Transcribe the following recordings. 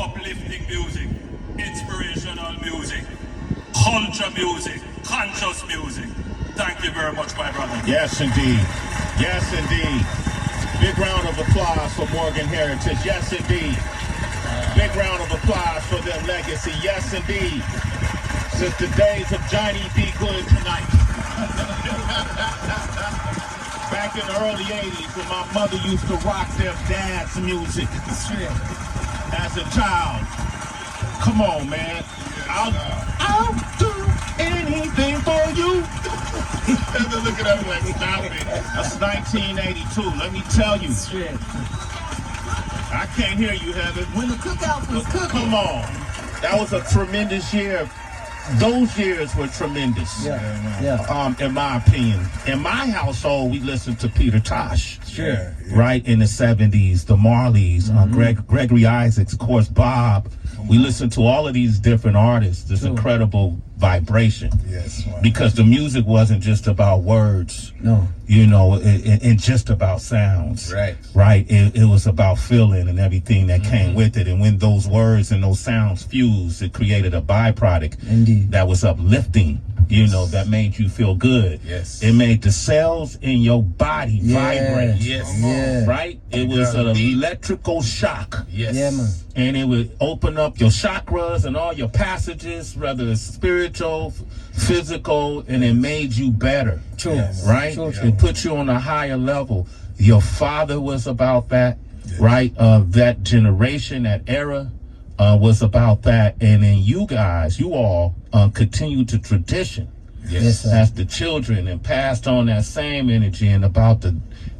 uplifting music, inspirational music, culture music, conscious music. Thank you very much, my brother. Yes, indeed. Yes, indeed. Big round of applause for Morgan Heritage. Yes, indeed. Big round of applause for their legacy. Yes, indeed. Since the days of Johnny B. Good tonight. Back in the early 80s when my mother used to rock their dad's music. As a child. Come on, man. I'll do anything for you. Look at that, like, stop it. That's 1982. Let me tell you. I can't hear you, Heather. When the cookout was cooking. Come on. That was a tremendous year. Those years were tremendous. In my opinion. In my household, we listened to Peter Tosh. Right in the 70s, the Marleys, Gregory Isaacs, of course, Bob. We listened to all of these different artists. This incredible vibration. Yes. Wow. Because the music wasn't just about words. No. You know, and just about sounds. Right. Right. It was about feeling and everything that came with it. And when those words and those sounds fused, it created a byproduct Indeed. that was uplifting. You know, that made you feel good. Yes. It made the cells in your body vibrate. Yes. Yeah. Right? It was an electrical shock. Yes. Yeah, man. And it would open up your chakras and all your passages, whether it's spiritual, physical, and it made you better. True. Yes. Right? True. It put you on a higher level. Your father was about that, right? That generation, that era was about that. And then you guys, you all continue to tradition Yes, sir. as the children and passed on that same energy. And about the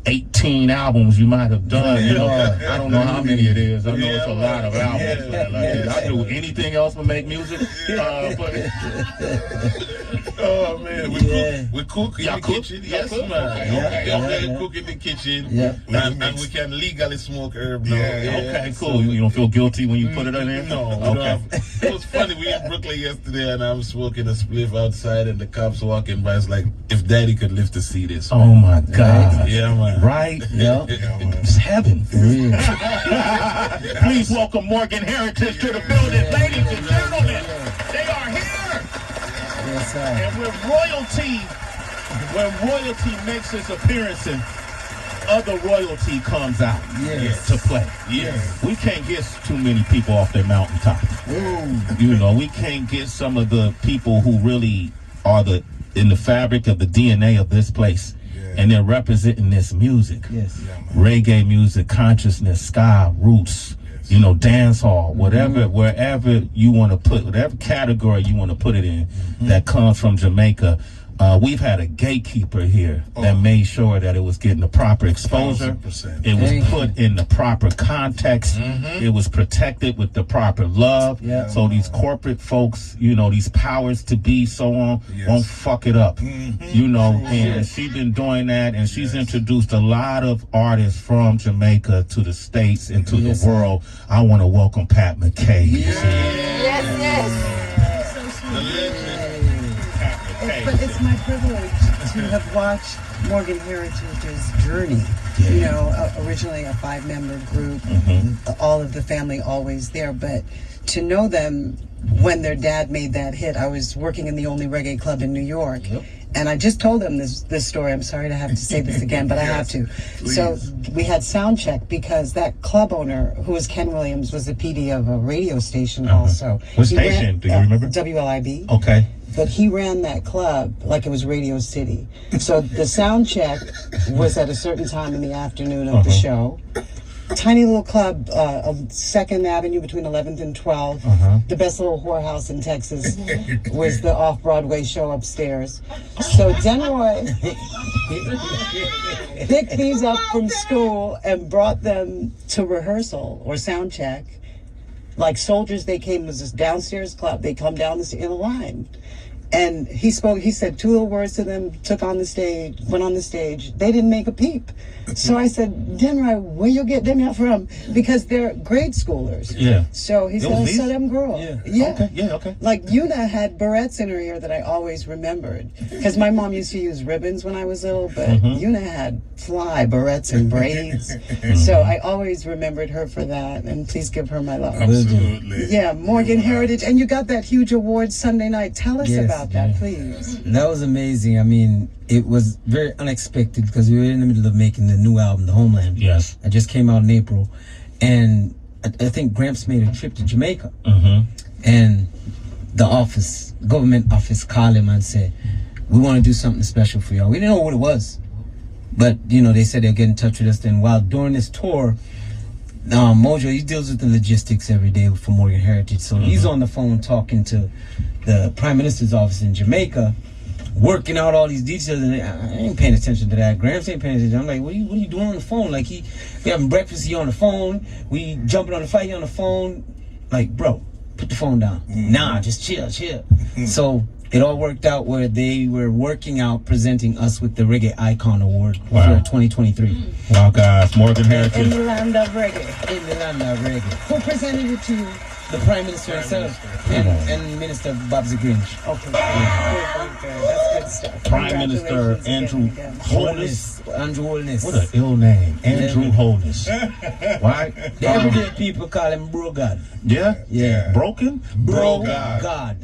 18 albums you might have done, you know, I don't know how many it is. I know it's a lot of albums. Like, I do anything else but make music. Oh man, we cook in Y'all the cook? kitchen. Y'all Yes, cook? man. Okay. We cook in the kitchen. Yeah. And we can legally smoke herb now. Okay, cool. You don't feel guilty when you put it in there? No, we Okay. don't have- it was funny. We in Brooklyn yesterday, and I was smoking a spliff outside, and the cops walking by. It's like, if Daddy could live to see this. Oh my God. Yeah, man. Right? Yeah. It's heaven. Please welcome Morgan Heritage to the building. Ladies and gentlemen, they are here. Yes, sir. And when royalty makes its appearance, and other royalty comes out to play. Yes. We can't get too many people off their mountaintop. You know, we can't get some of the people who really are in the fabric of the DNA of this place. And they're representing this music. Yes. Reggae music, consciousness, ska, roots, you know, dance hall, whatever, wherever you want to put, whatever category you want to put it in, that comes from Jamaica. We've had a gatekeeper here that made sure that it was getting the proper exposure. 1000%. It was put in the proper context. It was protected with the proper love. Yeah. So these corporate folks, you know, these powers to be, so on, won't fuck it up. You know, and she's been doing that, and she's introduced a lot of artists from Jamaica to the States and to the world. I want to welcome Pat McKay. But it's my privilege to have watched Morgan Heritage's journey. You know, originally a 5-member group, all of the family always there. But to know them when their dad made that hit, I was working in the only reggae club in New York. And I just told them this story. I'm sorry to have to say this again, but I have to. So we had sound check because that club owner, who was Ken Williams, was the PD of a radio station also. What He station? Do you remember? WLIB. Okay. But he ran that club like it was Radio City. So the sound check was at a certain time in the afternoon of the show. Tiny little club, 2nd Avenue between 11th and 12th. The best little whorehouse in Texas was the off-Broadway show upstairs. So Denroy picked these up from school and brought them to rehearsal or sound check. Like soldiers, they came, it was this downstairs club. They come down in a line. And he said 2 little words to them, went on the stage. They didn't make a peep. So I said, Denry, where you get them out from? Because they're grade schoolers. Yeah. So he said, so them girl. Okay. Yeah. Okay. Like Una had barrettes in her ear that I always remembered. Because my mom used to use ribbons when I was little, but Una had fly barrettes and braids. So I always remembered her for that. And please give her my love. Absolutely. Yeah, Morgan Heritage. And you got that huge award Sunday night. Tell us about that, please. That was amazing. I mean, it was very unexpected because we were in the middle of making the new album, The Homeland. Yes. It just came out in April. And I think Gramps made a trip to Jamaica. And the government office called him and said, we want to do something special for y'all. We didn't know what it was. But, you know, they said they'll get in touch with us. Then while during this tour, Mojo, he deals with the logistics every day for Morgan Heritage. So he's on the phone talking to the Prime Minister's office in Jamaica, working out all these details, and I ain't paying attention to that. Gramps ain't paying attention. I'm like, what are you doing on the phone? Like, we having breakfast, he on the phone. We jumping on the fight, he on the phone. Like, bro, put the phone down. Nah, just chill. So it all worked out where they were working out presenting us with the Reggae Icon Award for 2023. Wow, guys, Morgan In Heritage. the land of reggae. In the land of reggae. Who presented it to you? The Prime Minister himself and Minister Babsy Grinch. Okay. Good. That's good stuff. Prime Minister Congratulations Andrew again. Holness. Andrew Holness. What an ill name, Andrew Holness. Right? The everyday people call him Bro God. Yeah. Broken. Bro God. God.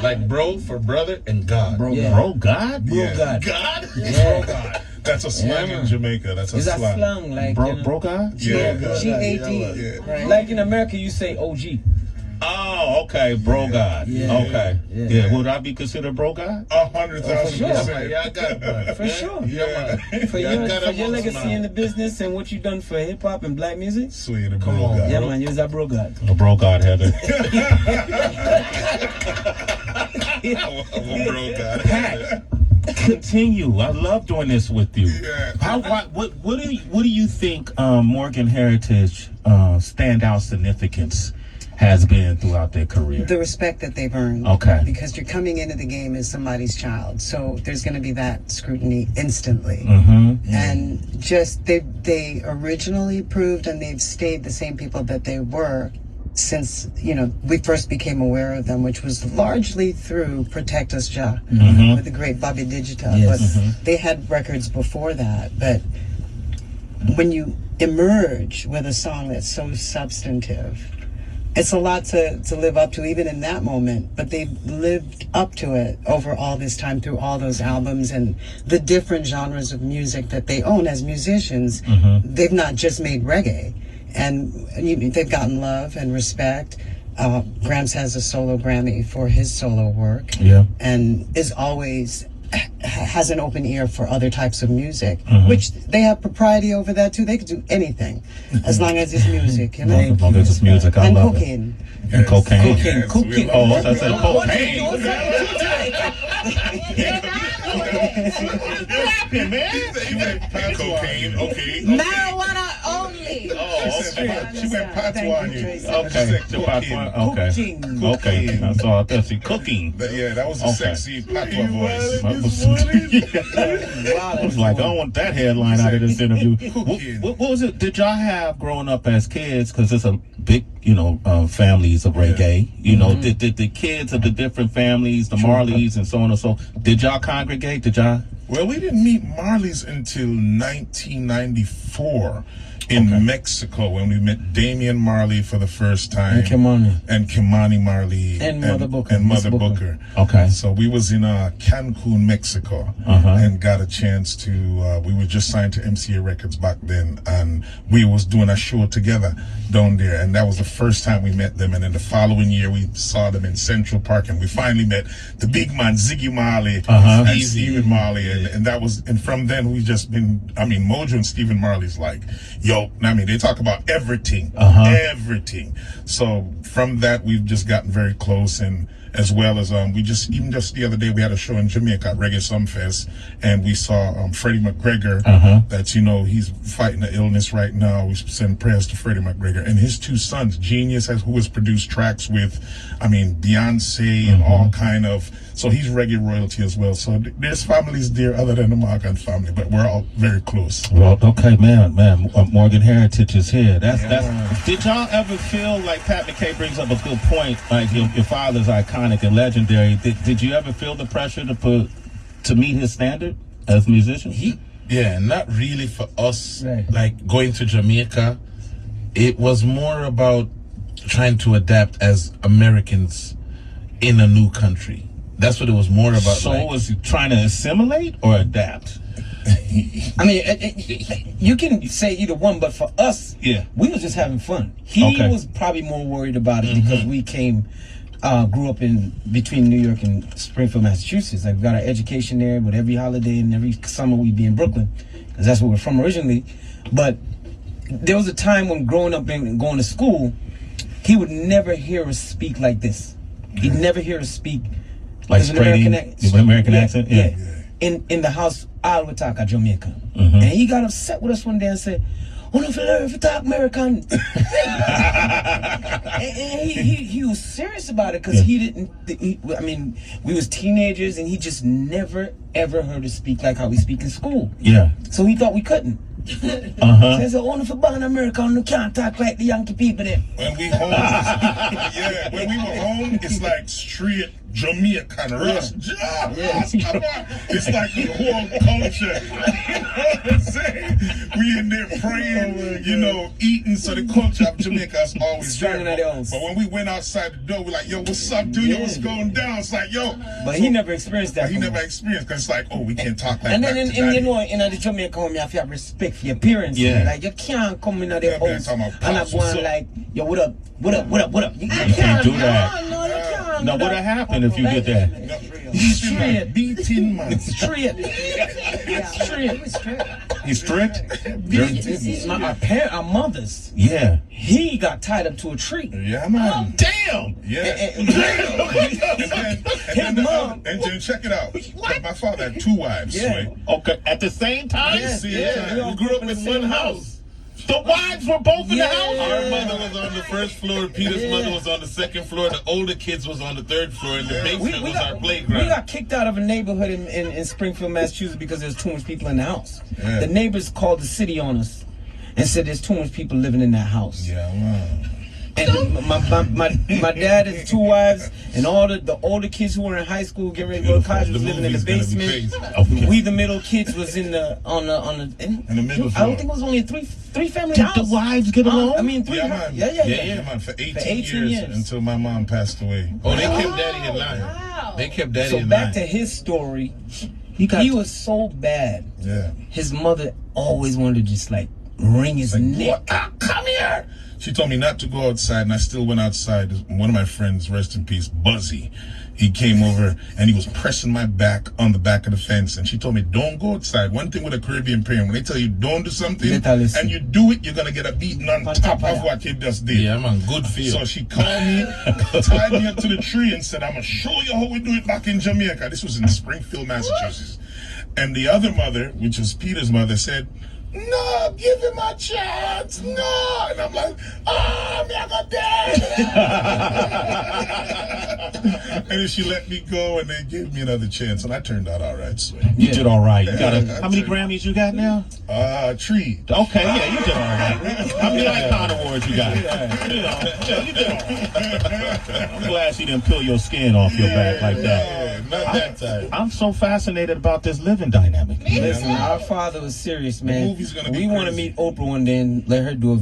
Like bro for brother and God. Bro Bro God. God. Bro God. God? Yeah. Bro God. That's a slang Yeah. in Jamaica. That's a It's a slang. slang like Bro God. Yeah. GAD. Yeah. Right? like in America you say OG. Oh, okay, bro God. Yeah. Okay. Yeah. Yeah. Would I be considered bro God? 100,000%. Yeah, I got it. For sure. Yeah, man. For Yeah, your, got for it your amongst legacy mine. in the business and what you done for hip hop and black music. Sweet, bro Come on, God. Yeah, man, you're a Bro God. A bro God, Heather. I'm a bro God. Pat, continue. I love doing this with you. Yeah. What do you think Morgan Heritage standout significance has been throughout their career? The respect that they've earned. Okay. Because you're coming into the game as somebody's child. So there's going to be that scrutiny instantly. And just they originally proved, and they've stayed the same people that they were since, you know, we first became aware of them, which was largely through Protect Us Jah with the great Bobby Digital. Yes. But they had records before that. But when you emerge with a song that's so substantive, it's a lot to live up to, even in that moment. But they've lived up to it over all this time through all those albums and the different genres of music that they own as musicians. They've not just made reggae. And they've gotten love and respect. Gramps has a solo Grammy for his solo work. Yeah. And is always has an open ear for other types of music, which they have propriety over that too. They could do anything as long as it's music, you know. As long as it's music, I And love cooking. it. And cocaine. Yes, Cooking. we Oh, love I said cocaine. Cocaine, okay. Marijuana only. Oh, okay. She went patois on you. Tracy. Okay. Okay. Cooking. Okay. I saw that. Cooking. Yeah, that was a Okay. sexy patois voice. I was like, I don't want that headline out of this interview. What was it? Did y'all have growing up as kids? Because it's a big, families of reggae. Did the kids of the different families, the Marleys and so on and so, did y'all congregate? Did y'all? Well, we didn't meet Marley's until 1994 in Mexico when we met Damian Marley for the first time. And Kimani Marley. And Mother Booker. And Mother Miss Booker. Okay. So we was in Cancun, Mexico, and got a chance to, we were just signed to MCA Records back then, and we was doing a show together down there, and that was the first time we met them. And then the following year we saw them in Central Park, and we finally met the big man, Ziggy Marley, and Stephen Marley, and that was, and from then we just been, Mojo and Stephen Marley's like, they talk about everything, everything. So from that, we've just gotten very close, and as well as we just the other day we had a show in Jamaica at Reggae Sumfest, and we saw Freddie McGregor. That's he's fighting an illness right now. We send prayers to Freddie McGregor and his two sons, Genius, who has produced tracks with, Beyonce and all kind of So he's reggae royalty as well. So there's families there other than the Morgan family, but we're all very close. Well, okay, man. Morgan Heritage is here. That's. Did y'all ever feel like Pat McKay brings up a good point? Like your father's iconic and legendary. Did you ever feel the pressure to meet his standard as musicians? Yeah, not really for us. Right. Like going to Jamaica, it was more about trying to adapt as Americans in a new country. That's what it was more about. So was he trying to assimilate or adapt? I mean, you can say either one, but for us, we was just having fun. He was probably more worried about it because we grew up in between New York and Springfield, Massachusetts. Like we got our education there, but every holiday and every summer we'd be in Brooklyn, because that's where we're from originally. But there was a time when growing up and going to school, he would never hear us speak like this. He'd never hear us speak like an American accent. Yeah. In the house, I would talk at Jamaica, and he got upset with us one day and said, "Oh, if you learn if you talk American," and he was serious about it because he didn't. I mean, we was teenagers, and he just never ever heard us speak like how we speak in school. Yeah. So he thought we couldn't. So he said, "Oh, if you born American, you can't talk like the Yankee people there." When we home, when we were home, it's like straight Jamaican Russ. It's like the whole culture. You know what I'm saying? We in there praying, you know, eating. So the culture of Jamaica is always there. But when we went outside the door, we're like, "Yo, what's up, dude? Yo, what's going down?" It's like, "Yo." But he never experienced that. He never experienced because it's like, "Oh, we can't talk like and that." And then you know, in the Jamaica home, you have to have respect for your parents. Yeah. Like you can't come in the house and I'm pops. going like, "Yo, what up? What up? What up? What up?" You can't do that. No, you can't. Now, what'd happen if you did that? Straight. Beating man. Straight. He's strict? Our mothers. Yeah. He got tied up to a tree. Yeah, man. Damn! Yeah. And then check it out. My father had 2 wives. Yeah. Sway. Okay, at the same time? Yes, We grew up in one house. The wives were both in the house? Our mother was on the first floor, Peter's mother was on the second floor, the older kids was on the third floor, and the basement was our playground. We got kicked out of a neighborhood in Springfield, Massachusetts because there's too much people in the house. Yeah. The neighbors called the city on us and said there's too much people living in that house. Yeah, man. And my dad has 2 wives, and all the older kids who were in high school getting ready to go to college was living in the basement. We the middle kids was in the middle. I don't think it was only a three family house. Did the wives get along? I mean, 3. Yeah, man. Yeah, Man. For 18 years until my mom passed away. Oh, they kept daddy in line. Wow. They kept daddy So in back line. to his story, he was so bad. Yeah. His mother always wanted to just like wring his neck. Come here. She told me not to go outside, and I still went outside. One of my friends, rest in peace, Buzzy, he came over and he was pressing my back on the back of the fence, and she told me, "Don't go outside." One thing with a Caribbean parent, when they tell you don't do something and you do it, you're gonna get a beating on top of what you just did. Yeah, man, good feel. So she called me, tied me up to the tree, and said, "I'm gonna show you how we do it back in Jamaica." This was in Springfield, Massachusetts. And the other mother, which was Peter's mother, said, "No, give him a chance. No." And I'm like, "I'm not dead." And then she let me go, and they gave me another chance, and I turned out all right. So. You did all right. You got how many Grammys you got now? 3. Okay, yeah, you did all right. How many Icon Awards you got? You did all right. I'm glad she didn't peel your skin off your back like that. Not that time. I'm so fascinated about this living dynamic. Listen, our father was serious, man. movie's gonna be We want to crazy. meet Oprah one day and let her do a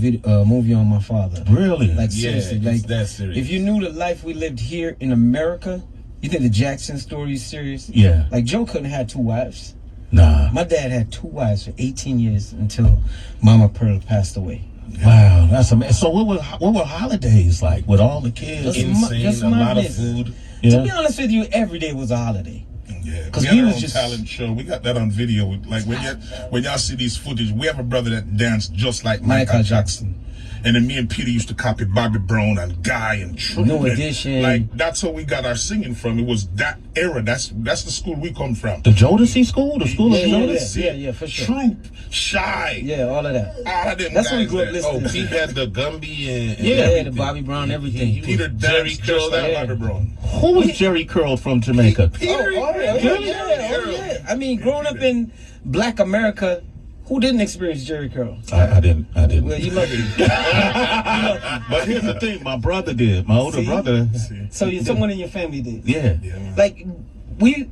movie on my father. Really? Like Yeah, seriously, it's like that serious. if you knew the life we lived here in America, you think the Jackson story is serious? Yeah. Like Joe couldn't have 2 wives. Nah. My dad had 2 wives for 18 years until Mama Pearl passed away. Wow, that's amazing. So what were holidays like with all the kids? Just A lot of business. food. To be honest with you, every day was a holiday. Yeah, 'Cause we he had our was own just- talent show. We got that on video. Like when y'all see these footage, we have a brother that danced just like Michael Jackson. And then me and Peter used to copy Bobby Brown and Guy and Troop. New and, Edition. Like that's how we got our singing from. It was that era. That's the school we come from. The Jodeci school, the school of Jodeci, yeah, for sure. Troop, Shy. Yeah, all of that. All of them That's guys what we grew up there. listening Oh, to. Pete had the Gumby and Yeah, everything. the Bobby Brown, everything. He Peter was Jerry danced just curled like out. Bobby Brown. Who was Jerry Curl from Jamaica? Yeah. I mean, growing up in Black America, who didn't experience Jerry Curl? I didn't. Well, you lucky. But here's the thing, my brother did. My older See? brother. So someone in your family did. Yeah. Like we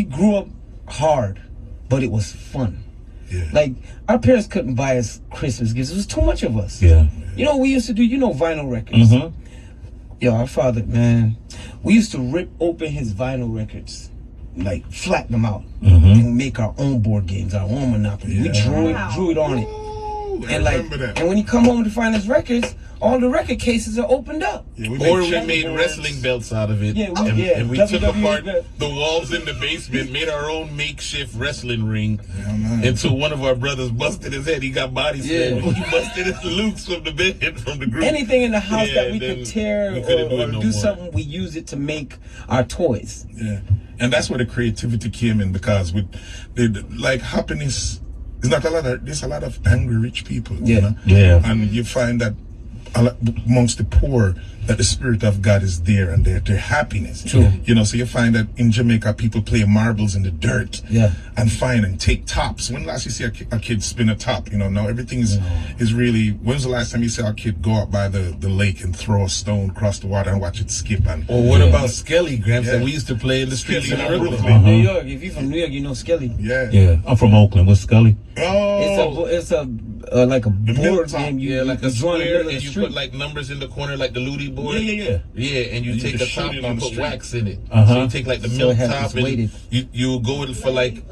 grew up hard, but it was fun. Yeah. Like our parents couldn't buy us Christmas gifts. It was too much of us. Yeah. You know what we used to do? You know vinyl records. Mm-hmm. Yo, our father, man, we used to rip open his vinyl records, like flatten them out, and make our own board games, our own Monopoly. We drew it on it. Ooh, I And like, remember that. and when you come home to find his records, all the record cases are opened up. Yeah, Or we check made boards. wrestling belts out of it. Yeah, and, yeah. and we took WWE apart belt. the walls in the basement, made our own makeshift wrestling ring. Yeah, man. Until one of our brothers busted his head. He got body slammed. Yeah. He busted his Luke's from the bed from the group. Anything in the house Yeah, that we then could tear we couldn't do it or no do more. something, we use it to make our toys. Yeah, and that's where the creativity came in because with like happiness, there's a lot of angry rich people. Yeah. You know? Yeah. And you find that amongst the poor, that the spirit of God is there and their happiness. True. You know, so you find that in Jamaica people play marbles in the dirt. Yeah. And find and take tops. When last you see a kid spin a top? You know, now everything is really. When's the last time you saw a kid go out by the lake and throw a stone across the water and watch it skip? And Or what about Skelly, Gramps, that Yeah. we used to play in the streets Skelly in in Brooklyn? Brooklyn. New York, if you're from New York, you know Skelly. yeah. Yeah. I'm from Oakland. What's Scully? Oh. It's a like a middle board top. game. Yeah, like a you draw in the square, middle of and the you street. put like numbers in the corner, like the Ludi board. Yeah. Yeah, and you take the just shoot top it and on you the put street. wax in it. Uh-huh. So you take like the So milk it has- top it's and weighted. you go in for like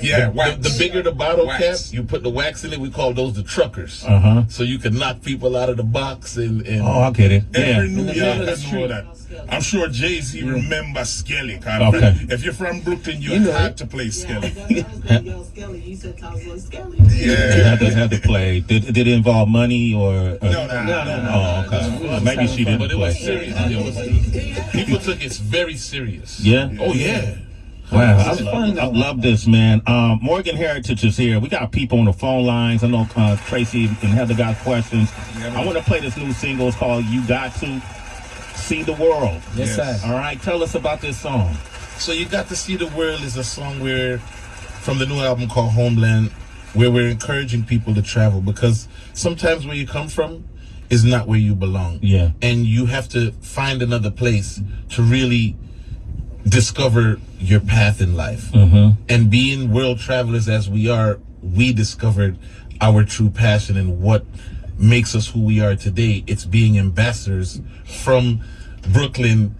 Yeah, the bigger the bottle Wax. cap, you put the wax in it. We call those the truckers. Uh-huh. So you can knock people out of the box and Oh, I get it. Every Yeah. New the York middle of the I know street. that. I'm sure Jay-Z remembers Skelly. Okay. If you're from Brooklyn, you You know had it. to play Skelly. You Yeah. had to play. Did it involve money or? No. Oh, okay. Maybe she didn't but it was play. serious. It was people took it very serious. Yeah. Oh yeah. Wow, fun, I though. love this, man. Morgan Heritage is here. We got people on the phone lines. I know Tracy and Heather got questions. I want to play this new single. It's called "You Got to See the World." Yes, sir. All right, tell us about this song. So You Got to See the World is a song where, from the new album called Homeland, where we're encouraging people to travel, because sometimes where you come from is not where you belong. Yeah. And you have to find another place to really discover your path in life. And being world travelers as we are, we discovered our true passion and what makes us who we are today. It's being ambassadors from Brooklyn,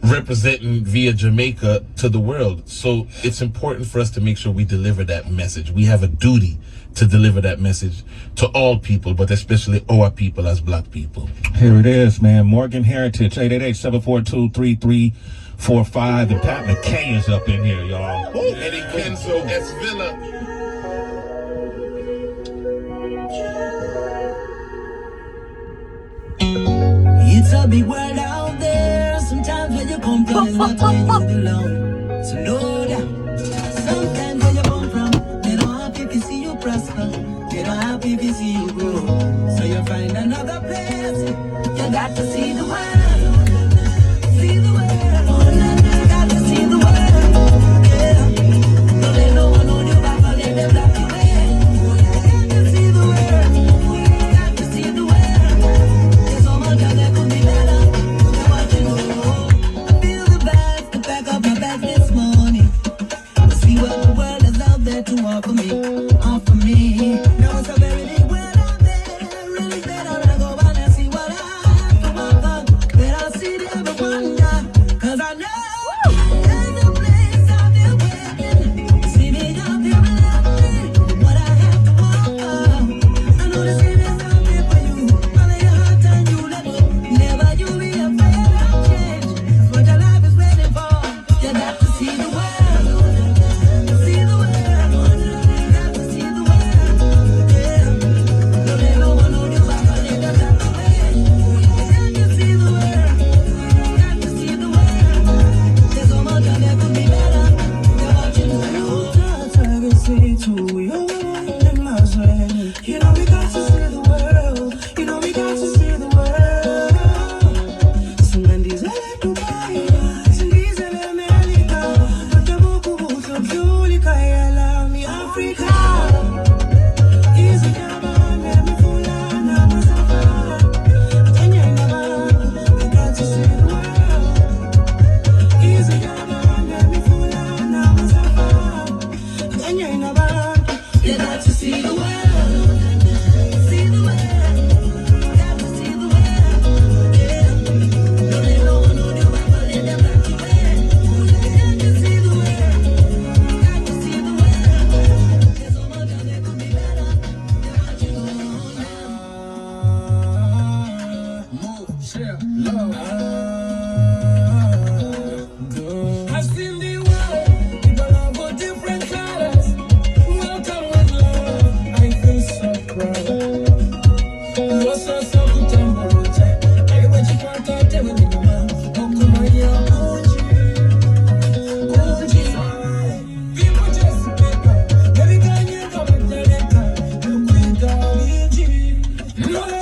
representing via Jamaica to the world. So it's important for us to make sure we deliver that message. We have a duty to deliver that message to all people, but especially our people as black people. Here it is, man. Morgan Heritage, 888-742-3345. And Pat McKay is up in here, y'all. Eddie Kenzo, S. Villa. It's a big world out there. Sometimes when you come from is not where you belong. So know that. Sometimes where you come from, they don't happy if you see you prosper. They don't happy if you see you grow. So you find another place. You got to see the world. See the world. You got to see the world. Yeah. Don't let no one hold you back or let them block you in. You got to see the world. You got to see the world. There's so much out there could be better than what you know. I feel the vibes to pack up my bag this morning. To see what the world is out there to offer me. Offer me. Now it's a very big world out there. Really better I go out and see what I have to offer. I've seen the world, people of all different colors. Welcome with love, I feel so proud. What's up, so good time, everybody you want to tell me the man. Oh, come on, yeah, people just speak. Every time you come and tell it, you quit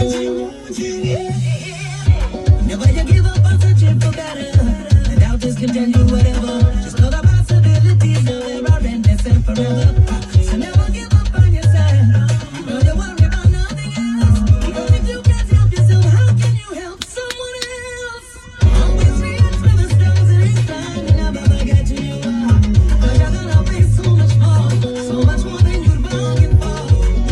never you give up on searching for better. The doubters can tell you whatever. Just know the possibilities are there are endless and forever. So never give up on yourself. You know you worry about nothing else. Even if you can't help yourself, how can you help someone else? Always reach for the stars and incline and never forget who you are. Cause you're gonna face so much more than you'd bargain for.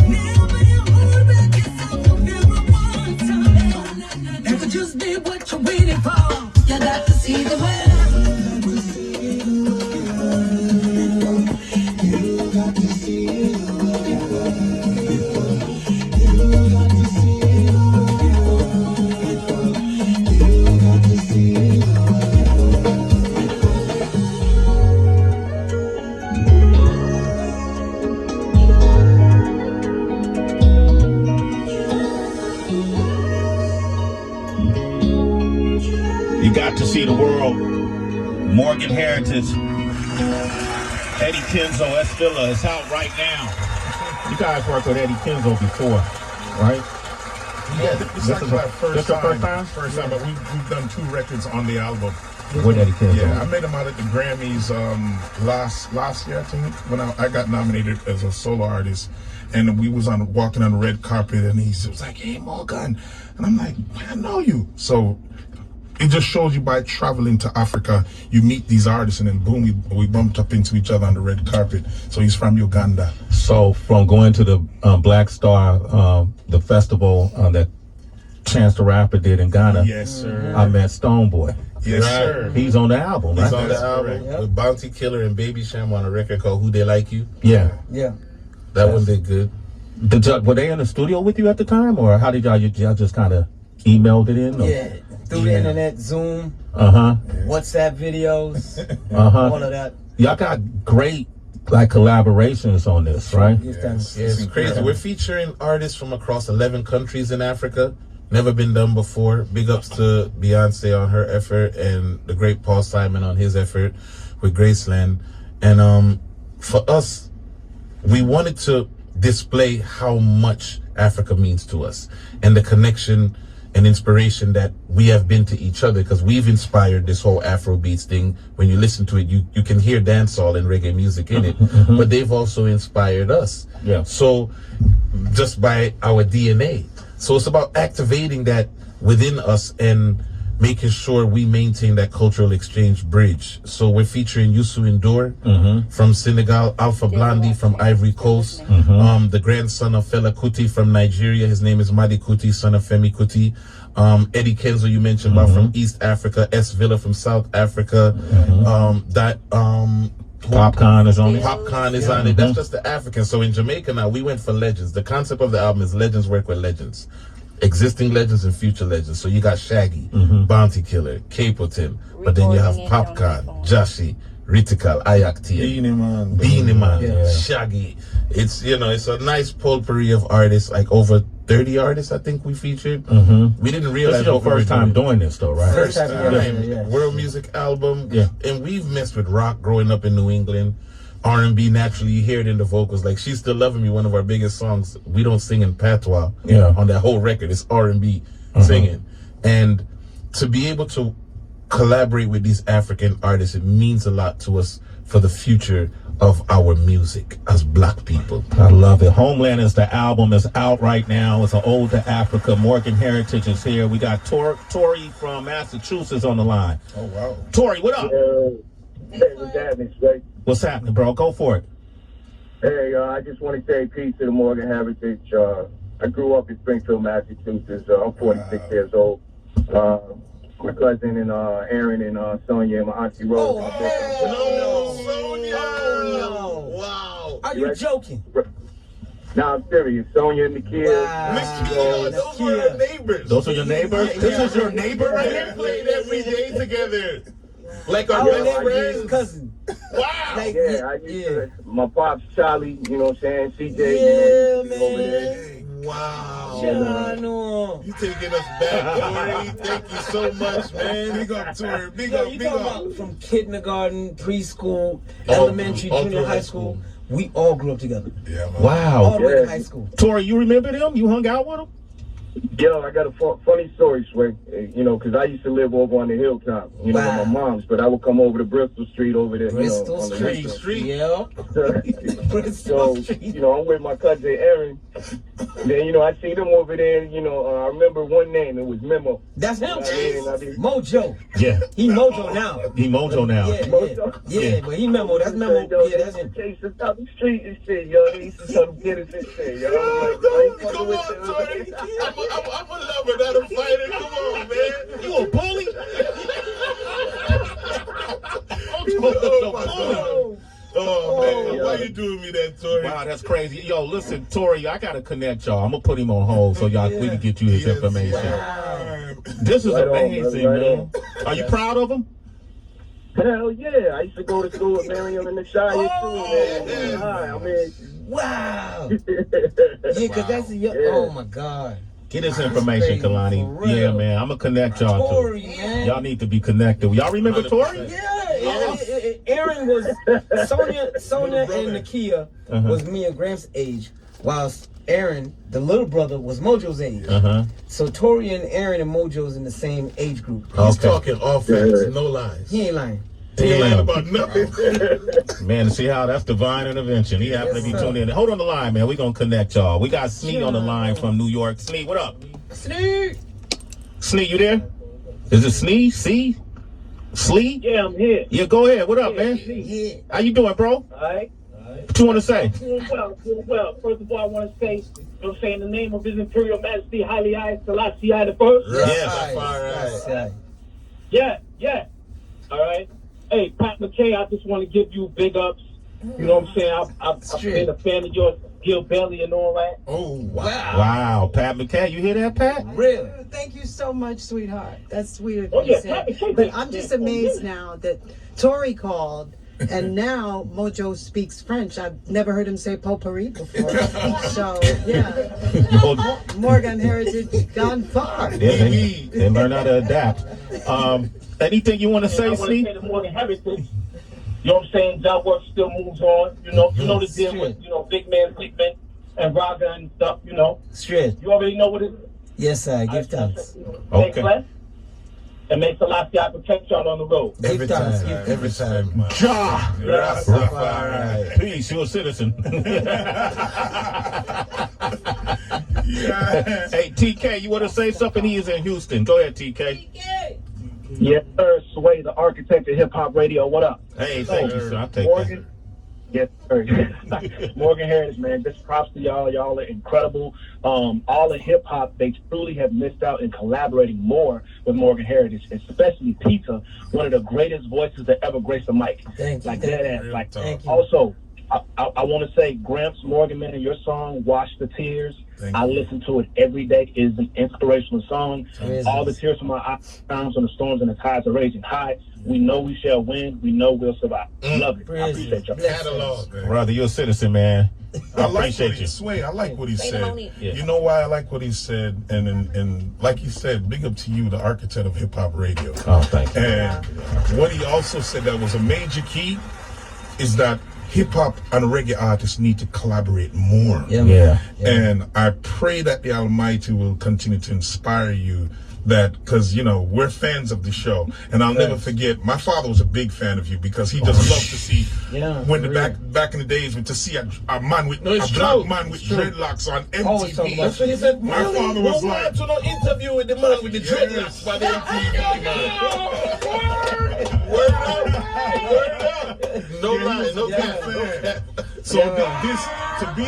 Never you hold back yourself from never one time. That could just be what you're waiting for. You got to see the way. You got to see the world. Morgan Heritage, Eddie Kenzo, Esvilla is out right now. You guys worked with Eddie Kenzo before, right? Yeah, this is actually our This the first time? First time, but we've done 2 records on the album. With Eddie Kenzo. Yeah, I met him out at the Grammys last year, I think, when I got nominated as a solo artist. And we was walking on the red carpet, and he was like, "Hey, Morgan," and I'm like, "I know you." So it just shows you by traveling to Africa, you meet these artists, and then boom, we bumped up into each other on the red carpet. So he's from Uganda. So from going to the Black Star, the festival that Chance the Rapper did in Ghana, Yes, sir. I met Stonebwoy. Yes, Right. sir. He's on the album, right? He's on the That's album correct. with Bounty Killer and Baby Sham on a record called Who They Like You. Yeah. Yeah. That one did good. Were they in the studio with you at the time, or how did y'all just kind of emailed it in? Or? Yeah. Through the internet, Zoom, Uh-huh. WhatsApp videos, Uh-huh. all of that. Y'all got great like collaborations on this, right? Yes, thanks. Yeah, it's crazy. We're featuring artists from across 11 countries in Africa. Never been done before. Big ups to Beyonce on her effort and the great Paul Simon on his effort with Graceland. And for us, we wanted to display how much Africa means to us and the connection and inspiration that we have been to each other, because we've inspired this whole Afrobeats thing. When you listen to it, you can hear dancehall and reggae music in it, but they've also inspired us. Yeah. So just by our DNA. So it's about activating that within us and making sure we maintain that cultural exchange bridge. So we're featuring Youssou N'Dour from Senegal, Alpha Blondy from Ivory Coast, the grandson of Fela Kuti from Nigeria. His name is Madi Kuti, son of Femi Kuti. Eddie Kenzo, you mentioned about from East Africa, S Villa from South Africa. Popcorn is on it. Popcorn is on it. That's just the African. So in Jamaica now, we went for legends. The concept of the album is legends work with legends. Existing legends and future legends. So you got Shaggy, Bounty Killer, Capleton, but then you have Popcorn, Jashi, Ritical, Ayaktia, Beanie Man, Shaggy. It's, it's a nice potpourri of artists, like over 30 artists I think we featured. We didn't This realize is your what we were first time doing this, though, right? First time, yeah. world music album. Yeah. And we've messed with rock growing up in New England. R&B, naturally, you hear it in the vocals. Like She's Still Loving Me, one of our biggest songs. We don't sing in patois on that whole record. It's R&B singing. And to be able to collaborate with these African artists, it means a lot to us for the future of our music as Black people. I love it. Homeland is the album. It's out right now. It's an ode to Africa. Morgan Heritage is here. We got Tori from Massachusetts on the line. Oh, wow. Tori, what up? Hey, what's happening, Sway? What's happening, bro? Go for it. Hey, I just want to say peace to the Morgan Heritage. I grew up in Springfield, Massachusetts. I'm 46 years old. My cousin and Aaron and Sonia and my auntie Rose. Wow. Are you joking? Nah, I'm serious. Sonia and Nakia. Wow. Those were our neighbors. neighbors. Those are your neighbors? This is your neighbor right We here? played every day together. Like our Our best neighbor is friends. cousin. Wow. Like, Yeah, I used to, my pops, Charlie, you know what I'm saying? CJ, Yeah, you know, over there. Hey, wow. Chano. You taking us back, Tori. Thank you so much, man. Big up, Tori. Big Yo, up, you big talking up. about from kindergarten, preschool, All elementary, through junior, high school. We all grew up together. Yeah, man. All Wow. the way to Yeah. high school. Tori, you remember them? You hung out with them? Yo, I got a funny story, Sway. You know, because I used to live over on the hilltop, you know, Wow. with my mom's, but I would come over to Bristol Street over there, Bristol you know, on the Street. Street. Yeah. Bristol So, Street. you know, I'm with my cousin Aaron. Then, you know, I seen him over there, you know, I remember one name, it was Memo. That's him. I mean, Mojo. Yeah. He Mojo now. He Mojo now. Yeah, Mojo. yeah, but he Memo. That's Memo. Yo, Yeah, that's him. Chase us out the street and shit, yo. They used to come get us and shit, yo. I'm like, I ain't fucking Come with on, them. Tori. I'm a lover, not a fighter. Come on, man. You a bully? Oh, my God. Oh, man. yeah. Why you doing me that, Tori? Wow, that's crazy. Yo, listen, Tori, I gotta connect y'all. I'm gonna put him on hold so y'all we can get you this Yes, information. sir. This is Right on, amazing, man, right man. on. Are you proud of him? Hell yeah. I used to go to school with Miriam and the Shire too, man. Hi, I mean, Wow. Yeah, because that's a young. Yeah. Oh my God. Get this information, crazy, Kalani. for real. Yeah, man. I'm gonna connect y'all Tori, too. man. Y'all need to be connected. Y'all remember Tori? Yeah, Aaron was Sonia and Nakia was me and Gramps' age, whilst Aaron, the little brother, was Mojo's age. So Tori and Aaron and Mojo's in the same age group. He's Okay. talking all facts, no lies. He ain't lying. He ain't lying Damn. about nothing. Man, see how that's divine intervention. He happened to be Yes, sir. tuned in. Hold on the line, man. We're gonna connect y'all. We got Sneed on the line from New York. Sneed, what up? Sneak. Sneed, you there? Is it Sneed? See? Slee? yeah, I'm here. Yeah, go ahead. What up, man? Yeah. How you doing, bro? All right. What you want to say? Doing well. First of all, I want to say, you know what I'm saying, in the name of His Imperial Majesty, Haile Selassie I the First. Yes. That's all right. Yeah. All right. Hey, Pat McKay, I just want to give you big ups. You know what I'm saying? I've been a fan of yours, Gil Bailey and all that. Oh, wow. Wow, Pat McKay. You hear that, Pat? Really? Thank you so much, sweetheart. That's sweet of Oh, you yeah, to say. happy But I'm just amazed now that Tori called, and now Mojo speaks French. I've never heard him say potpourri before. So, yeah, Morgan heritage gone far. Yeah, they learn how to adapt. Anything you want to And I say, want to Sneed? say the Morgan Heritage. You know what I'm saying? Job work still moves on. You know the deal with, big man, and Raga and stuff, you know. Straight. You already know what it is. Yes, sir. Give thanks. Okay. Stay blessed. And may Selassie I protect y'all on the road. Every Give thanks. time. Give Every time. Ja! Rastafari. Peace, you're a citizen. Yeah. Hey, TK, you want to say something? He is in Houston. Go ahead, TK. Yes, sir. Sway, the architect of hip hop radio. What up? Hey, thank you, sir. I'll take Morgan. Yes, sir. Morgan Heritage, man. Just props to y'all. Y'all are incredible. All of hip hop, they truly have missed out in collaborating more with Morgan Heritage, especially Pizza, one of the greatest voices that ever graced the mic. Thank you. Like Thank that. you. Like Thank you. also, I want to say, Gramps Morgan, man, your song "Wash the Tears." Thank I you. listen to it every day. It is an inspirational song. Yes. All the tears from my eyes, times when the storms and the tides are raging high. We know we shall win. We know we'll survive. Love it. I Praise appreciate y'all. Bless Catalog. that. Brother, you're a citizen, man. I like appreciate what he you. Sway. I like what he said. Yeah. You know why I like what he said, and like he said, big up to you, the architect of hip hop radio. Oh, thank you. And what he also said that was a major key is that hip hop and reggae artists need to collaborate more. Yeah. Yeah. And I pray that the Almighty will continue to inspire you. That because we're fans of the show, and I'll never forget. My father was a big fan of you because he just loved to see when for back in the days to see a man with No, it's a black true. man with It's true. dreadlocks on Always talking MTV. about That's what he said. My father was Go like- on to no interview with the man with the Yes. dreadlocks by the MTV, man. Word up. Word up. No lie, no cap. So this to be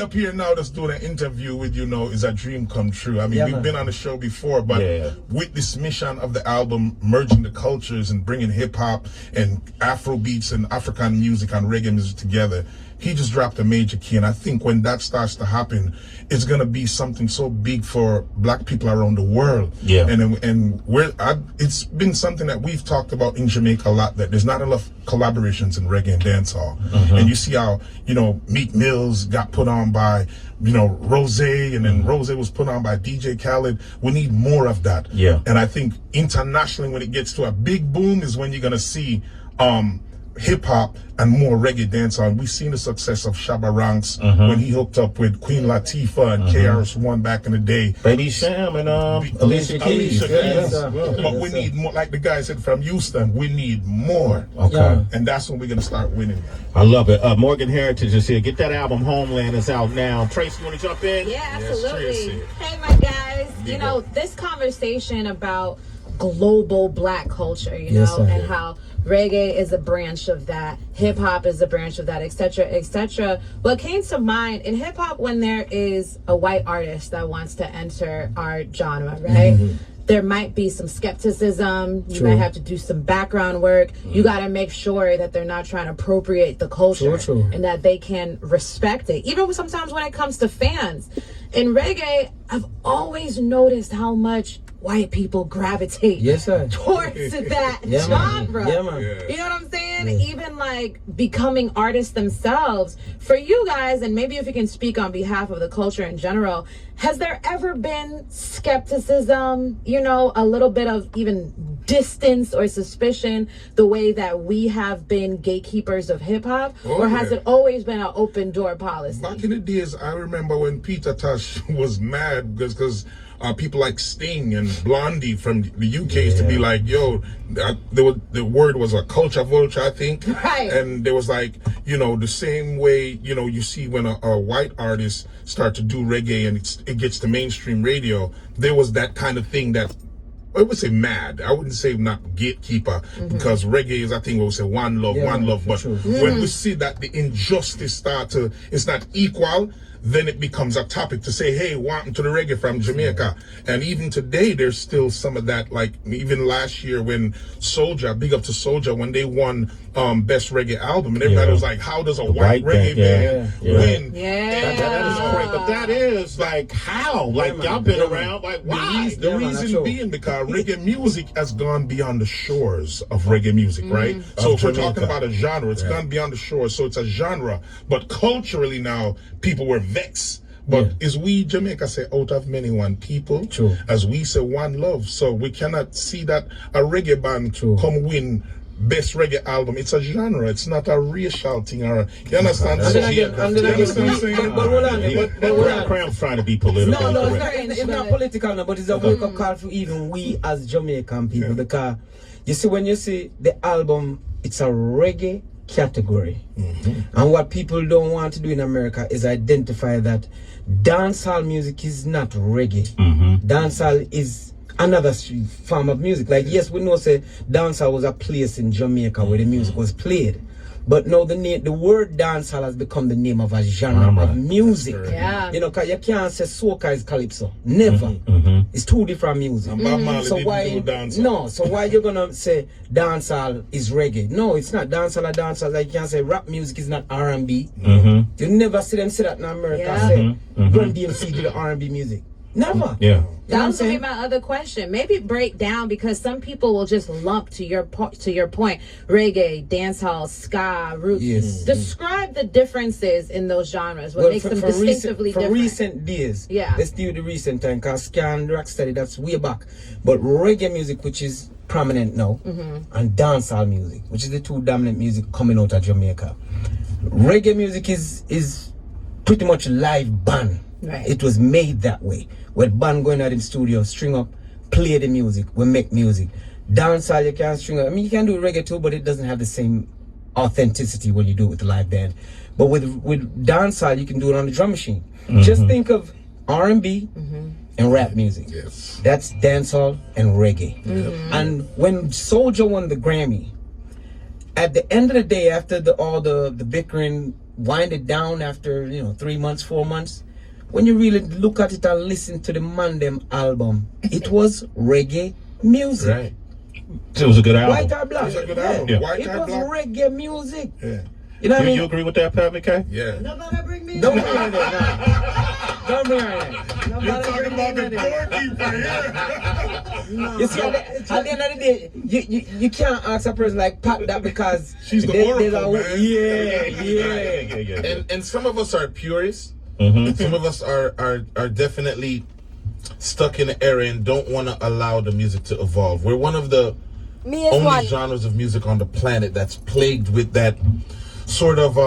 up here now, just doing an interview with you is a dream come true. I mean, Yeah, we've man. been on the show before, but Yeah. with this mission of the album, merging the cultures and bringing hip hop and Afro beats and African music and reggae music together, he just dropped a major key. And I think when that starts to happen, it's gonna be something so big for black people around the world. Yeah. And it's been something that we've talked about in Jamaica a lot, that there's not enough collaborations in reggae and dancehall. And you see how, Meek Mills got put on by, Rose, and then Rose was put on by DJ Khaled. We need more of that. Yeah. And I think internationally, when it gets to a big boom, is when you're gonna see hip hop and more reggae dancehall. And we've seen the success of Shabba Ranks when he hooked up with Queen Latifah and KRS-One back in the day. Baby Sham and Alicia Keys. But we need more, like the guy said from Houston, we need more. Okay. Yeah. And that's when we're gonna start winning. I love it. Morgan Heritage is here. Get that album Homeland is out now. Tracy, you want to jump in? Yeah, Tracy. absolutely. Hey, my guys. This conversation about global black culture, Yes, sir. and how reggae is a branch of that, hip hop is a branch of that, etc., etc. What came to mind in hip hop, when there is a white artist that wants to enter our genre, right? There might be some skepticism. You might have to do some background work. You got to make sure that they're not trying to appropriate the culture and that they can respect it. Even sometimes when it comes to fans. In reggae, I've always noticed how much white people gravitate towards that genre. Yeah, man. You know what I'm saying? Even like becoming artists themselves. For you guys, and maybe if you can speak on behalf of the culture in general, has there ever been skepticism, a little bit of even distance or suspicion the way that we have been gatekeepers of hip hop? Or has it always been an open door policy? Back in the days, I remember when Peter Tosh was mad because people like Sting and Blondie from the UK used to be like, the word was a culture vulture, I think. Right. And there was like, the same way, you see when a white artist start to do reggae and it gets to mainstream radio, there was that kind of thing that, I would say mad. I wouldn't say not gatekeeper, because reggae is, I think, we would say one love. But when we see that the injustice it's not equal, then it becomes a topic to say, hey, what happened to the reggae from Jamaica? And even today, there's still some of that, like even last year when Soulja, big up to Soulja, when they won Best Reggae Album, and everybody was like, how does a white reggae band win? That is great. But that is like, how? Like, y'all been around, like, why? The reason being because reggae music has gone beyond the shores of reggae music, right? So if we're talking about a genre, it's gone beyond the shores. So it's a genre. But culturally now, people were vexed. But as we Jamaica say, out of many one people, as we say one love. So we cannot see that a reggae band come win Best Reggae Album. It's a genre. It's not a racial thing. Or you understand? But Cram's trying to be political. No, it's not political now, but it's a wake-up call for even we as Jamaican people, because you see, when you see the album, it's a reggae category. And what people don't want to do in America is identify that dancehall music is not reggae. Dancehall is another form of music. Like, yes, we know say dancehall was a place in Jamaica where the music was played, but now the word dancehall has become the name of a genre of music. Cause you can't say soca is calypso. Never. It's two different music. So why you gonna say dancehall is reggae? No, it's not. Dancehall or dancehall. Like, you can't say rap music is not R&B. You never see them say that in America. Say Run DMC did the R&B music. Never. That was gonna be my other question. Maybe break down, because some people will just lump to your point, reggae, dancehall, ska, roots. Describe the differences in those genres. What makes them distinctively different? For recent days, let's do the recent time, because ska and rocksteady, that's way back. But reggae music, which is prominent now, and dancehall music, which is the two dominant music coming out of Jamaica. Reggae music is pretty much live band. It was made that way. With band going out in studio, string up, play the music, we make music. Dancehall, you can't string up. I mean, you can do reggae too, but it doesn't have the same authenticity when you do it with the live band. But with dancehall, you can do it on the drum machine. Just think of R&B and rap music. That's dancehall and reggae. And when Soulja won the Grammy, at the end of the day, after all the bickering winded down after 3 months, 4 months, when you really look at it and listen to the Mandem album, it was reggae music. It was a good album. White or Black. It was a good album. It was reggae music. You know what I mean? You agree with that, Pat McKay? Yeah. Nobody bring me Don't in bring her there. No. Don't bring her there. You're talking about the doorkeeper here. You see, at the end of the day, you can't ask a person like Pat that because She's the there's oracle, man. Yeah. And some of us are purists. Mm-hmm. Some of us are definitely stuck in an era and don't want to allow the music to evolve. We're one of the only genres of music on the planet that's plagued with that sort of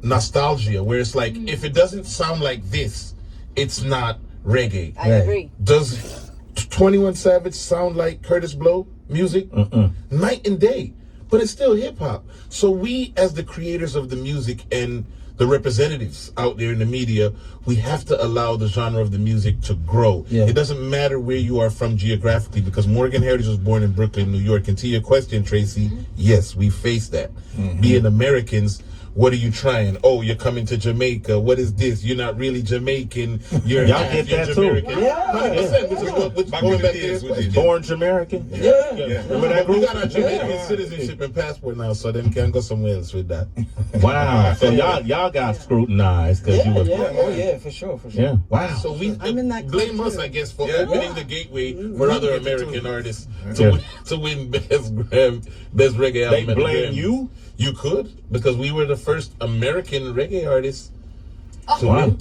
nostalgia, where it's like, if it doesn't sound like this, it's not reggae. I agree. Does 21 Savage sound like Curtis Blow music? Night and day. But it's still hip hop. So we, as the creators of the music and the representatives out there in the media, we have to allow the genre of the music to grow. Yeah. It doesn't matter where you are from geographically, because Morgan Heritage was born in Brooklyn, New York. And to your question, Tracy, yes, we face that. Being Americans, what are you trying? Oh, you're coming to Jamaica. What is this? You're not really Jamaican. You're Y'all half get that too. Jamaican. 100%. Which is what Back going in the back days, there. we did. Born Jamaican? Yeah. Remember that We group? got our Jamaican citizenship and passport now, so then can go somewhere else with that. Wow. So y'all got scrutinized because you were. Oh yeah, for sure. Yeah. Wow. So we I'm in that blame club us, too. I guess, for Yeah. opening the gateway for other American artists Yeah. to win best reggae album. They at the blame Grammys. you? You could, because we were the first American reggae artists to Wow. win.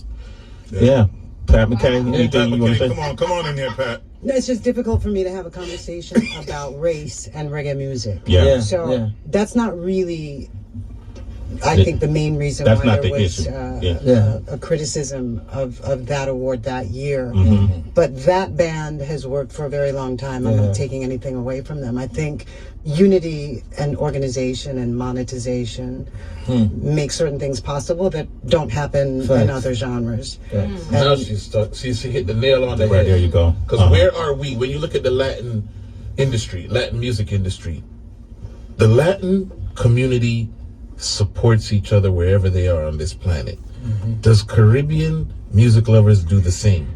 Yeah. Pat McKay, Pat anything you want to McKay, say? come on in here, Pat. No, it's just difficult for me to have a conversation about race and reggae music. Yeah. So that's not really, I think, the main reason That's why not there the was issue. a criticism of that award that year. Mm-hmm. But that band has worked for a very long time. I'm not taking anything away from them. I think unity and organization and monetization make certain things possible that don't happen in other genres. Now she hit the nail on the head. Right, there you go. Because where are we? When you look at the Latin music industry, the Latin community supports each other wherever they are on this planet. Does Caribbean music lovers do the same?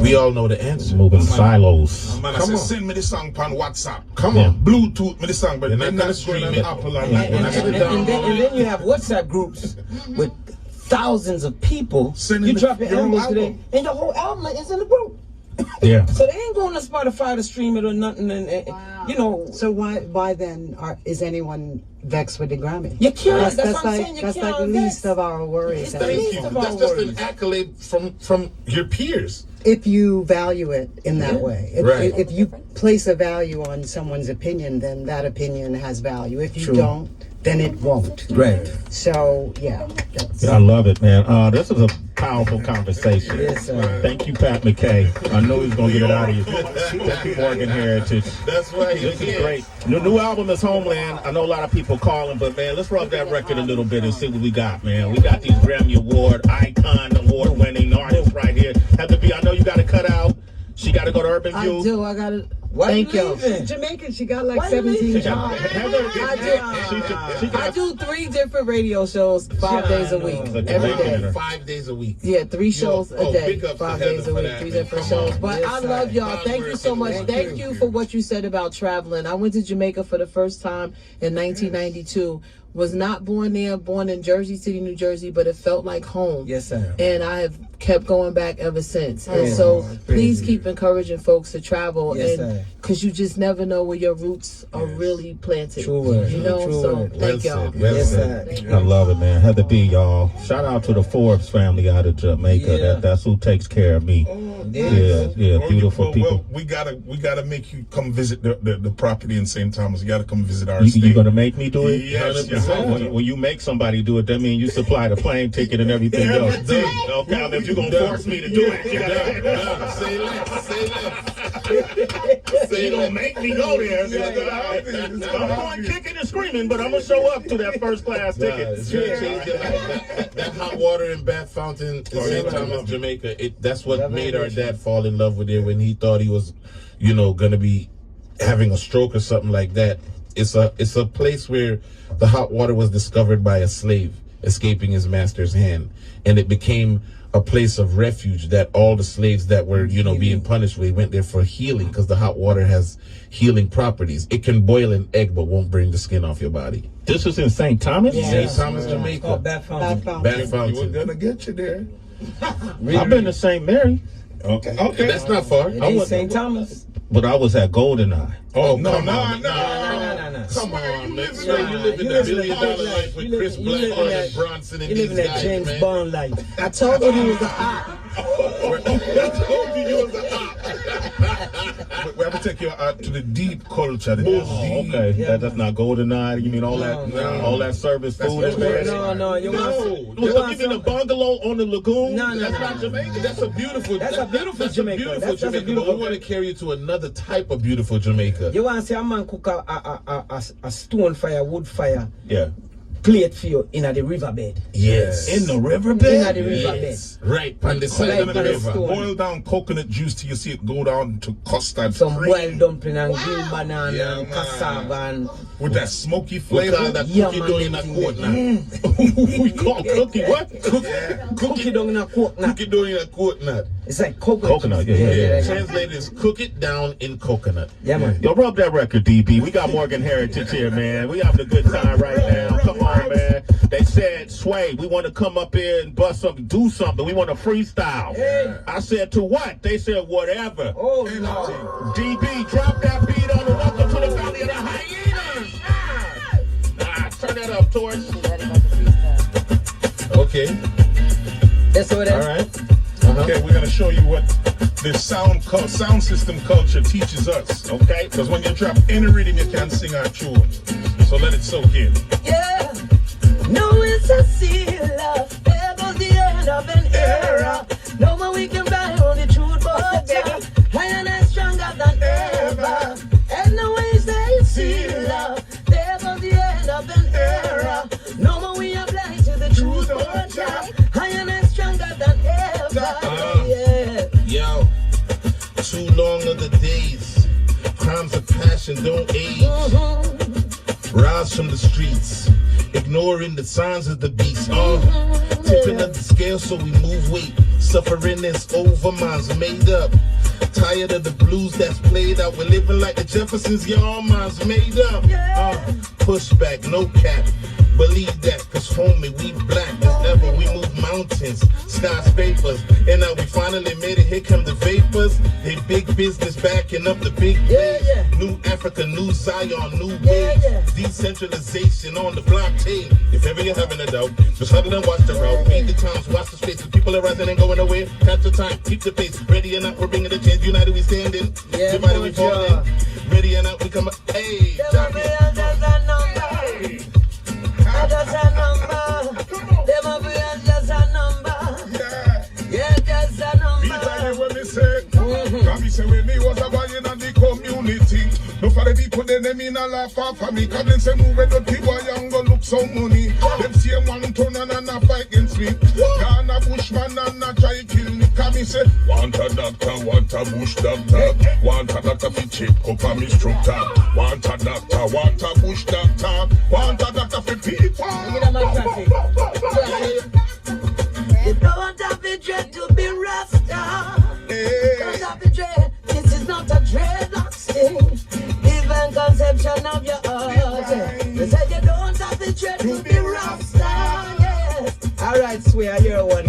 We all know the answer. Moving silos. Man, I said, send me the song on WhatsApp. Come Yeah. on. Bluetooth me the song, but You're they're not not gonna stream stream it. it. Apple and And then you have WhatsApp groups with thousands of people. Sending You drop your your album album. today, and the whole album is in the group. Yeah. So they ain't going to Spotify to stream it or nothing. And you know, So why then is anyone vexed with the Grammy? you can't. That's what I'm like saying. You that's can't like the vex. least of our worries. It's I the think. least Thank you. of our That's just worries. an accolade from your peers. If you value it in that way. Right. If you place a value on someone's opinion, then that opinion has value. If you True. don't, then it won't. Right. So yeah. that's- I love it, man. This is a powerful conversation. Yes, sir. Thank you, Pat McKay. I know he's gonna get it out of you. Thank you, Morgan Heritage. That's right. This is great. The new album is Homeland. I know a lot of people calling, but man, let's rub that record a little bit and see what we got, man. We got these Grammy Award, Icon Award winning artists right here. Heather B, I know you got to cut out. She got to go to Urban I View. do. I got to. Why Thank you you. leaving? Jamaican. She got like Why you 17 leaving? jobs. Heather, she I got do 3 different radio shows 5 days a week. Look at Every that. day. 5 days a week. Yeah, 3 shows Oh, a day, big ups to 5 Heather days a for week, that, 3 man. different Come on. shows. But Yes, I sir. love y'all. Hard Thank work you so and much. work. Thank you for what you said about traveling. I went to Jamaica for the first time in 1992. Was not born there, born in Jersey City, New Jersey, but it felt like home. Yes, sir. And I have kept going back ever since. And Yeah, so please crazy. keep encouraging folks to travel, Yes, and sir. because you just never know where your roots are really planted. True word. You know, True so word. thank y'all. Well Yes, said. sir. I love it, man. Heather B, y'all. Shout out to the Forbes family out of Jamaica. Yeah. That's who takes care of me. Yeah, beautiful people. We gotta make you come visit the property in St. Thomas. You gotta come visit our You estate. gonna make me do it? Yes, yes. When you make somebody do it, that means you supply the plane ticket and everything else. Everything. Okay, if you're gonna force me to do it, you gotta. Say less. Say less. So you gonna make me go there? I'm going kicking and screaming, but I'm gonna show up to that first class ticket. It's gonna change your life. That hot water and bath fountain in St. Thomas, Jamaica. That's what made our dad fall in love with it when he thought he was, gonna be having a stroke or something like that. It's a place where the hot water was discovered by a slave escaping his master's hand, and it became a place of refuge that all the slaves that were, being punished, we went there for healing because the hot water has healing properties. It can boil an egg but won't bring the skin off your body. This is in St. Thomas? St. Thomas, Jamaica. Bad Fountain. Bad You were Fountain. gonna get you there. I've been to St. Mary. Okay. That's not far. It ain't St. Thomas. But I was at GoldenEye. Oh, no. Come on, man. You live in a $1 billion life with Chris Black and Bronson and You these live in that guys, James man. Bond life. I told you he was a hot. We have to take you out to the deep culture. The Okay, that's not GoldenEye. You mean all that service food is there? No, you want You mean a bungalow on the lagoon? No. That's not Jamaica. That's a beautiful. That's a beautiful Jamaica. Beautiful That's a Jamaica, beautiful. but we want to carry you to another type of beautiful Jamaica. You want to see a man cook a stone fire, wood fire, Yeah. plate for you in the riverbed. Yes. In the In riverbed? the riverbed. Yes. Right on the side of the Like river. stone. boil down coconut juice till you see it go down to custard Some cream boiled dumpling and green banana Yeah, and man. cassava and with that smoky We flavor. call that Yeah, cookie man, dough in a everything quart there. now. We call cookie what? cookie down in a coconut. Cookie dough in a coconut. It's like coconut. Coconut, yeah. Translated is cook it down in coconut. Yeah, man. Yo, rub that record, DB. We got Morgan Heritage here, man. We having a good time right now. Come on, man. They said, Sway, we want to come up here and bust something, do something. We want to freestyle. I said, to what? They said, whatever. Oh, no. DB, drop that beat on the Welcome to the Valley of the Hyenas. Turn that up, Torch. Okay. That's what it All is. right. Okay, we're gonna show you what this sound system culture teaches us. Okay. Because when you drop any rhythm, you can sing our tune. So let it soak in. Yeah, no, it's a seal. There goes the end of an era. No more we can ride on the truth, but higher and stronger than ever. And the ways they seal. There goes the end of an era. No more we apply to the truth, but higher and stronger than ever. Yeah. Yo, too long of the days. Crimes of passion don't age. Rise from the streets, ignoring the signs of the beast. Tipping up the scale so we move weight. Suffering is over, minds made up. Tired of the blues that's played out. We're living like the Jeffersons, y'all minds made up. Pushback, no cap. Believe that, cause homie, we black as ever. We move mountains, skyscrapers. And now we finally made it. Here come the vapors. They big business backing up the big waves. New Africa, new Zion, new waves. Decentralization on the blockchain. If ever you're having a doubt, just huddle and watch the route. Read the times, watch the space. The people are rising and going away. Catch the time, keep the pace. Ready or not, we're bringing the change. United we standing. Yeah, Divided we falling. Ready or not, we come. Hey, Johnny. Just a number. Them a be just a number. Yeah, just a Me number. tell you what me say. Cause me say when me was a boy in the community. No for the people then them in a laugh off of me. Cause them say move the people young go look so money. Them see one turn and a fight against me. Gone a bushman and a try kill me. Cause me say want a doctor, want a bush doctor. Want a doctor fi check up a instructor. Want a doctor, want a bush doctor. Want a doctor fi people. Give them a traffic. You don't have a dread to be Rasta. Don't have a dread. This is not a dreadlock thing. Even conception of your heart. You said you don't have a dread to be Rasta. Yes. All right, swear, you're one.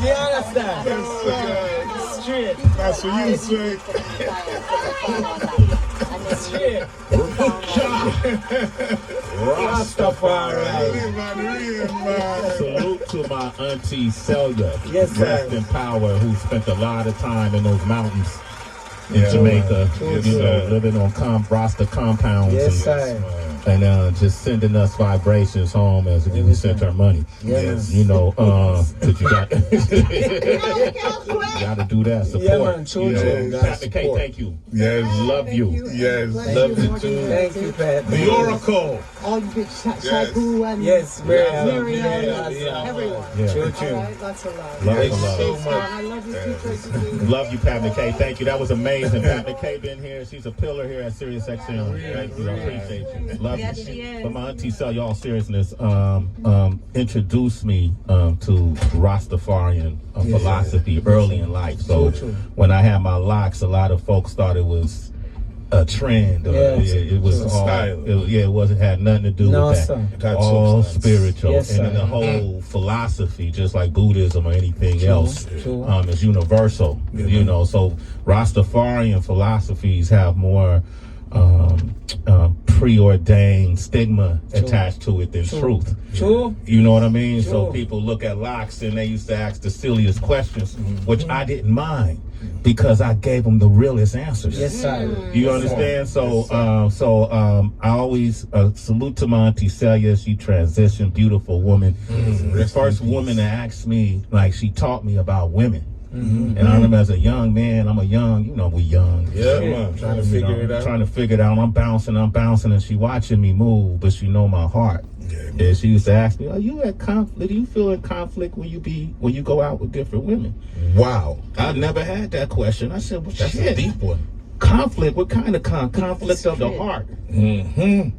You understand? Straight. That's what you say. Straight. Rastafari. Salute to my auntie Celia. Yes, sir. Rest in power, who spent a lot of time in those mountains in Yeah, Jamaica, man. living on Rasta compounds. Yes, and sir. and just sending us vibrations home as we sent her money. Yes. You know, 'cause you got to do that support. Yeah, man, true, true. Pat McKay, thank you. Yes. Love you. Yes. Love you too. Thank you, Pat. The Oracle. All you big Shaku and Yes, Miriam, Yeah. everyone. Yeah. True, All true. right, lots of love. Love Thank you, you love. so much. I love you too, Tracy. Love you, Pat McKay. Thank you. That was amazing. Pat McKay been here. She's a pillar here at Sirius XM. Thank you. I appreciate you. Love Yes, you. she is. But my auntie, Sell, y'all seriousness, introduced me to Rastafarian philosophy early in life. So when I had my locks, a lot of folks thought it was a trend. It was all style. it wasn't had nothing to do No, with that. sir. It had All substance. spiritual, Yes, and then sir. the whole philosophy, just like Buddhism or anything else, true. is universal. You know, so Rastafarian philosophies have more preordained stigma attached to it than truth. True. You know what I mean? So Sure. people look at locks and they used to ask the silliest questions, which I didn't mind because I gave them the realest answers. Yes, sir. You understand? So, I always salute to my auntie Celia. She transitioned, beautiful woman. The first woman to ask me, like, she taught me about women. And I remember as a young man, we're young. Yeah, man. Trying to figure it out. Trying to figure it out. I'm bouncing, and she watching me move, but she know my heart. And she used to ask me, "Are you at conflict? Do you feel in conflict when you go out with different women?" Wow. I never had that question. I said, "Well, That's shit. a deep one. Conflict? What kind of conflict of the heart?" Mm-hmm.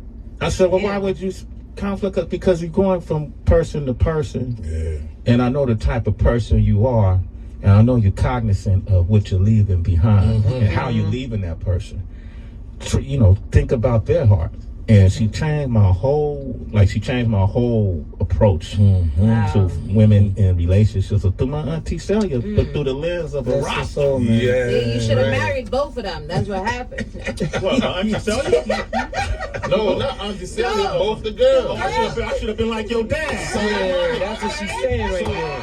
I said, "Well, why would you conflict? Because you're going from person to person, Yeah. and I know the type of person you are, and I know you're cognizant of what you're leaving behind and how you're leaving that person. Think about their heart." And she changed my whole approach to women in relationships. So through my auntie Celia, but through the lens of a That's rock. the soul, man. Yeah. See, you should have right. married both of them. That's what happened. What, my auntie Celia? No, not Auntie Celia, both the girls. I should have been like your dad. Yeah, that's what she's saying right there.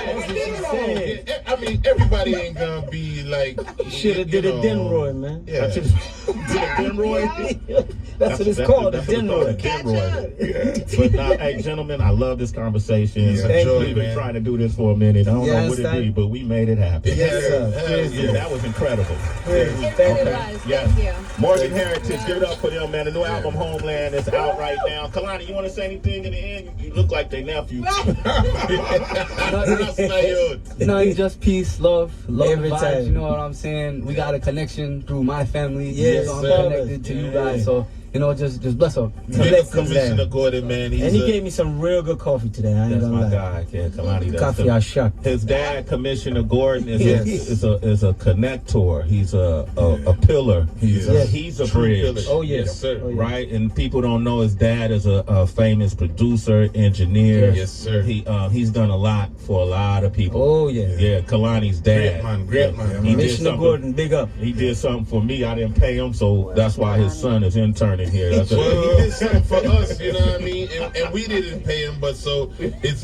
That's what she's saying. I mean, everybody ain't gonna be like. Should have did a Denroy, man. Yeah. Did a Denroy? That's what it's called, a That's what it's called, a Denroy. Denroy. But now, hey, gentlemen, I love this conversation. Yeah, enjoy, We've been man. trying to do this for a minute. I don't know what it Yes, be, but we made it happen. Yes, sir. Yeah, that was incredible. It really was. Yeah. Thank you. Morgan Heritage, give it up for them, man. The new album Homeland is out right now. Kalani, you want to say anything in the end? You look like their nephew. No, it's just peace, love Every the vibes. time. You know what I'm saying? We got a connection through my family. Yes, so I'm sir. connected to you guys. So just bless up. Big up Commissioner Gordon, man. And he gave me some real good coffee today. I ain't That's gonna my lie. guy, Ken Kalani. That's Coffee the- I shocked. His dad, Commissioner Gordon, is Yes. a connector. He's a pillar. He's a True bridge. pillar. Oh yes, Yes, sir. Oh, yeah. Right, and people don't know his dad is a famous producer, engineer. Yes, sir. He's done a lot for a lot of people. Oh yeah. Yeah, Kalani's dad. Great man. He did Commissioner something. Gordon, big up. He did something for me. I didn't pay him, so that's why his son is interning here. That's Well, he did something for us, you know what I mean? And we didn't pay him, but so it's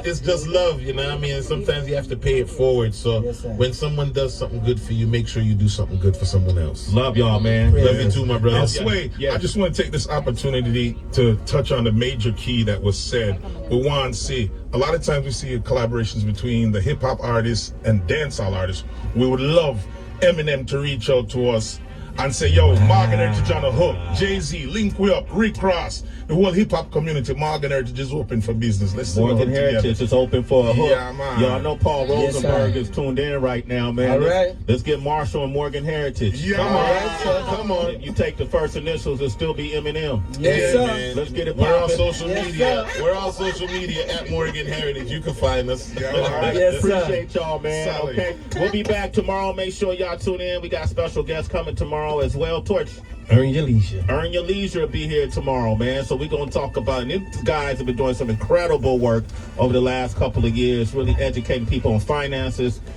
it's just love, you know what I mean? And sometimes you have to pay it forward. So Yes, sir. when someone does something good for you, make sure you do something good for someone else. Love y'all, man. Love you too, my brother. And Sway, Yeah. I just want to take this opportunity to touch on the major key that was said. We want to see, a lot of times we see collaborations between the hip hop artists and dancehall artists. We would love Eminem to reach out to us and say, yo, Morgan Heritage on the hook, Jay-Z, link we up, Rick Ross, the whole hip hop community, Morgan Heritage is open for business. Let's see Morgan Heritage is open for a hook. Yeah, man. Y'all know Paul Yes, Rosenberg sir. is tuned in right now, man. All Let's- right. Let's get Marshall and Morgan Heritage. Yeah. Come on. All right, sir. Come on. If you take the first initials, it'll still be Eminem. Yes, Yeah, sir. man. Let's get it We're on poppin'. social Yes, media. sir. We're on social media at Morgan Heritage. You can find us. Yeah, all right. Yes, sir. Appreciate y'all, man. Solid. Okay. We'll be back tomorrow. Make sure y'all tune in. We got special guests coming tomorrow as well. Torch. Earn your leisure. Earn Your Leisure will be here tomorrow, man. So we're going to talk about, and these guys have been doing some incredible work over the last couple of years, really educating people on finances.